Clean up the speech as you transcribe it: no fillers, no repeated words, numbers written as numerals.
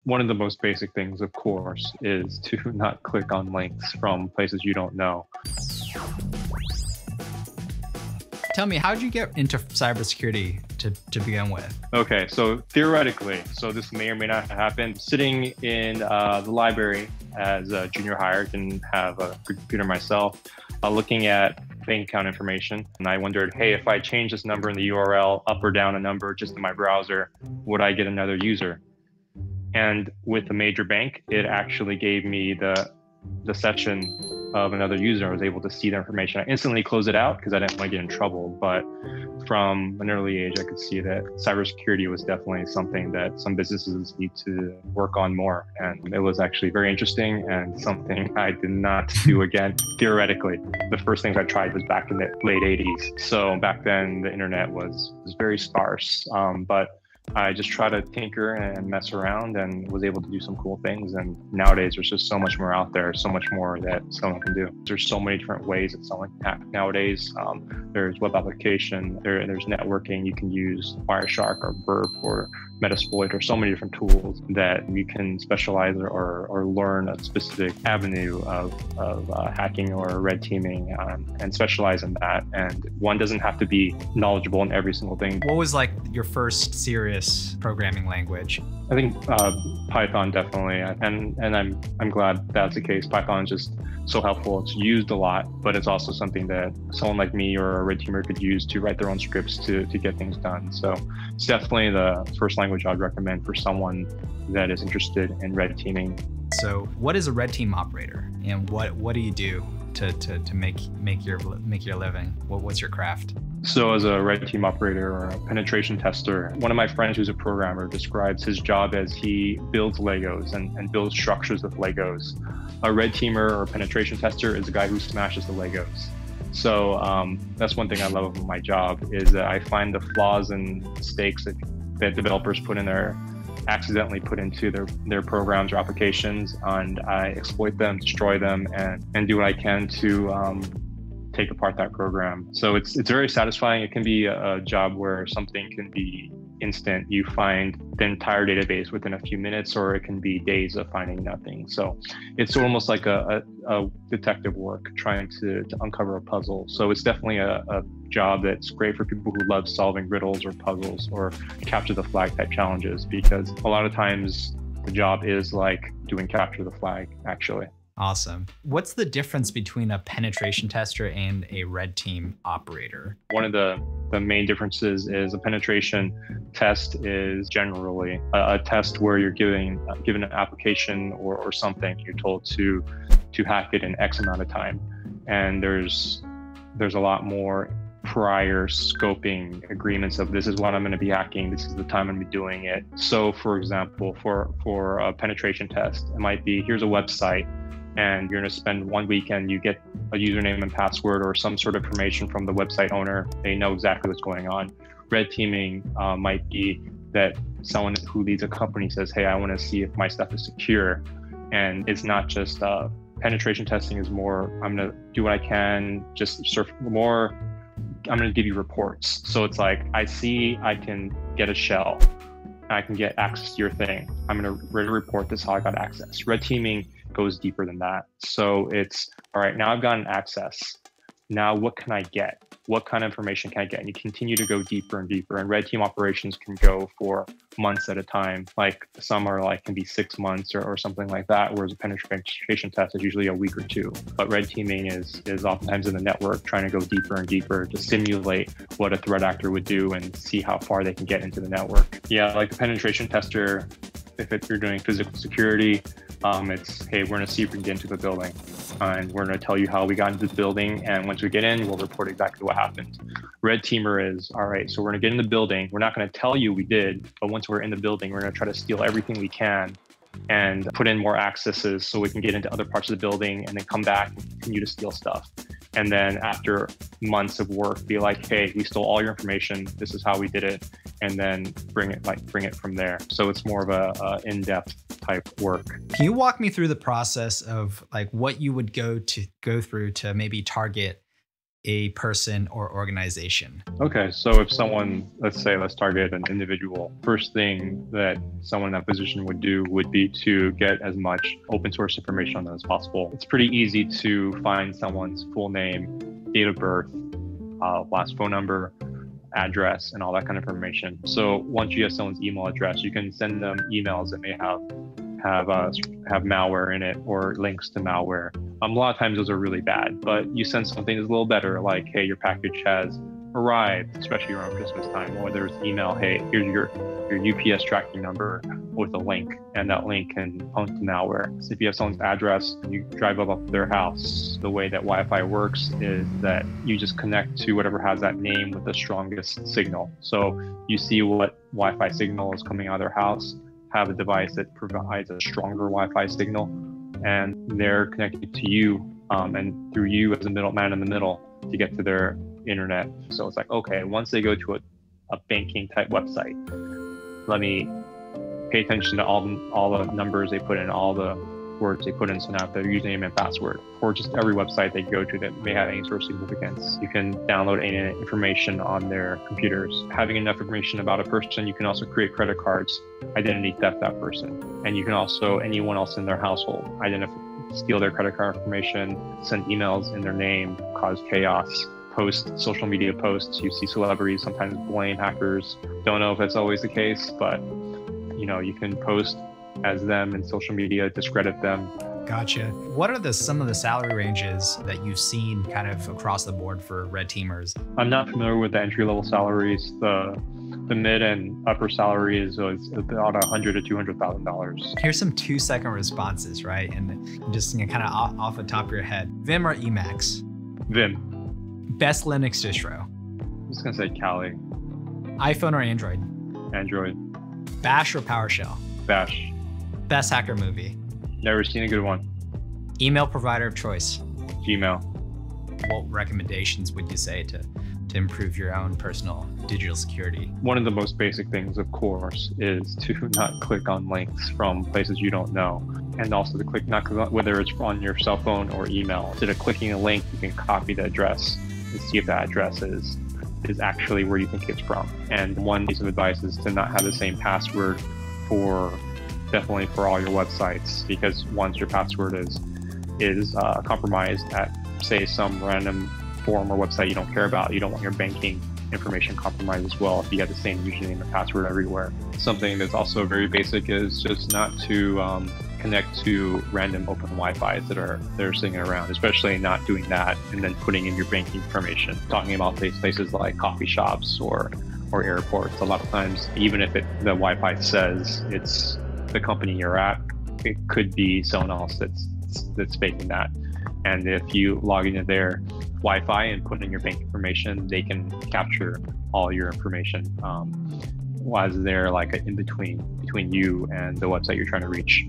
One of the most basic things, of course, is to not click on links from places you don't know. Tell me, how did you get into cybersecurity to begin with? Okay, so theoretically, so this may or may not happen, sitting in the library as a junior hire, didn't have a computer myself, looking at bank account information. And I wondered, hey, if I change this number in the URL up or down a number just in my browser, would I get another user? And with the major bank, it actually gave me the session of another user. I was able to see the information. I instantly closed it out because I didn't want to get in trouble. But from an early age, I could see that cybersecurity was definitely something that some businesses need to work on more. And it was actually very interesting and something I did not do again, theoretically. The first things I tried was back in the late 80s. So back then, the internet was very sparse. But I just try to tinker and mess around and was able to do some cool things. And nowadays, there's just so much more out there, so much more that someone can do. There's so many different ways that someone can hack nowadays. There's web application, there's networking. You can use Wireshark or Burp or Metasploit or so many different tools that you can specialize or learn a specific avenue of hacking or red teaming and specialize in that. And one doesn't have to be knowledgeable in every single thing. What was like your first serious programming language? I think Python definitely, and I'm glad that's the case. Python is just so helpful. It's used a lot, but it's also something that someone like me or a red teamer could use to write their own scripts to get things done. So it's definitely the first language I'd recommend for someone that is interested in red teaming. So what is a red team operator, and what do you do to make your living? What's your craft? So as a red team operator or a penetration tester, one of my friends who's a programmer describes his job as he builds Legos and builds structures with Legos. A red teamer or a penetration tester is a guy who smashes the Legos. So that's one thing I love about my job, is that I find the flaws and mistakes that developers accidentally put into their programs or applications, and I exploit them, destroy them, and do what I can to take apart that program. So it's very satisfying. It can be a job where something can be instant. You find the entire database within a few minutes, or it can be days of finding nothing. So it's almost like a detective work trying to uncover a puzzle. So it's definitely a job that's great for people who love solving riddles or puzzles or capture the flag type challenges, because a lot of times the job is like doing capture the flag, actually. Awesome. What's the difference between a penetration tester and a red team operator? One of the main differences is a penetration test is generally a test where you're given an application or something. You're told to hack it in X amount of time. And there's a lot more prior scoping agreements of this is what I'm going to be hacking, this is the time I'm going to be doing it. So for example, for a penetration test, it might be, here's a website, and you're going to spend one weekend, you get a username and password or some sort of information from the website owner. They know exactly what's going on. Red teaming might be that someone who leads a company says, hey, I want to see if my stuff is secure. And it's not just penetration testing is more, I'm going to do what I can, just surf more. I'm going to give you reports. So it's like, I see I can get a shell. I can get access to your thing. I'm going to report this, how I got access. Red teaming goes deeper than that. So it's, all right, now I've gotten access. Now what can I get? What kind of information can I get? And you continue to go deeper and deeper. And red team operations can go for months at a time. Like some are like, can be 6 months or something like that. Whereas a penetration test is usually a week or two. But red teaming is oftentimes in the network trying to go deeper and deeper to simulate what a threat actor would do and see how far they can get into the network. Yeah, like the penetration tester, if you're doing physical security, it's, hey, we're going to see if we can get into the building. And we're going to tell you how we got into the building. And once we get in, we'll report exactly what happened. Red teamer is, all right, so we're going to get in the building. We're not going to tell you we did, but once we're in the building, we're going to try to steal everything we can and put in more accesses so we can get into other parts of the building and then come back and continue to steal stuff. And then after months of work, be like, hey, we stole all your information. This is how we did it. And then bring it from there. So it's more of a in-depth type work. Can you walk me through the process of like what you would go through to maybe target a person or organization? Okay, so if someone, let's target an individual, first thing that someone in that position would do would be to get as much open source information on them as possible. It's pretty easy to find someone's full name, date of birth, last phone number, address, and all that kind of information. So once you have someone's email address, you can send them emails that may have malware in it or links to malware. A lot of times those are really bad, but you send something that's a little better, like, hey, your package has arrived, especially around Christmas time, or there's email, hey, here's your UPS tracking number with a link, and that link can point to malware. So if you have someone's address, you drive up to their house, the way that Wi-Fi works is that you just connect to whatever has that name with the strongest signal. So you see what Wi-Fi signal is coming out of their house, have a device that provides a stronger Wi-Fi signal, and they're connected to you and through you as a middleman in the middle to get to their internet. So it's like, okay, once they go to a banking type website, let me pay attention to all the numbers they put in, all the words they put in, so now their username and password, or just every website they go to that may have any sort of significance. You can download any information on their computers. Having enough information about a person, you can also create credit cards, identity theft that person. And you can also, anyone else in their household, steal their credit card information, send emails in their name, cause chaos, post social media posts. You see celebrities sometimes blame hackers. Don't know if that's always the case, but you can post as them in social media, discredit them. Gotcha. What are some of the salary ranges that you've seen kind of across the board for red teamers? I'm not familiar with the entry-level salaries. The mid and upper salary is about $100,000 to $200,000. Here's some 2-second responses, right? And just kind of off the top of your head. Vim or Emacs? Vim. Best Linux distro? I'm just gonna say Kali. iPhone or Android? Android. Bash or PowerShell? Bash. Best hacker movie? Never seen a good one. Email provider of choice? Gmail. What recommendations would you say to improve your own personal digital security? One of the most basic things, of course, is to not click on links from places you don't know. And also to click, whether it's on your cell phone or email. Instead of clicking a link, you can copy the address and see if that address is actually where you think it's from. And one piece of advice is to not have the same password definitely for all your websites, because once your password is compromised at, say, some random forum or website you don't care about, you don't want your banking information compromised as well if you have the same username and password everywhere. Something that's also very basic is just not to connect to random open Wi-Fis that are sitting around, especially not doing that and then putting in your banking information. Talking about places like coffee shops or airports, a lot of times, even if the Wi-Fi says it's the company you're at, it could be someone else that's faking that. And if you log into their Wi-Fi and put in your bank information, they can capture all your information as they're like in between you and the website you're trying to reach.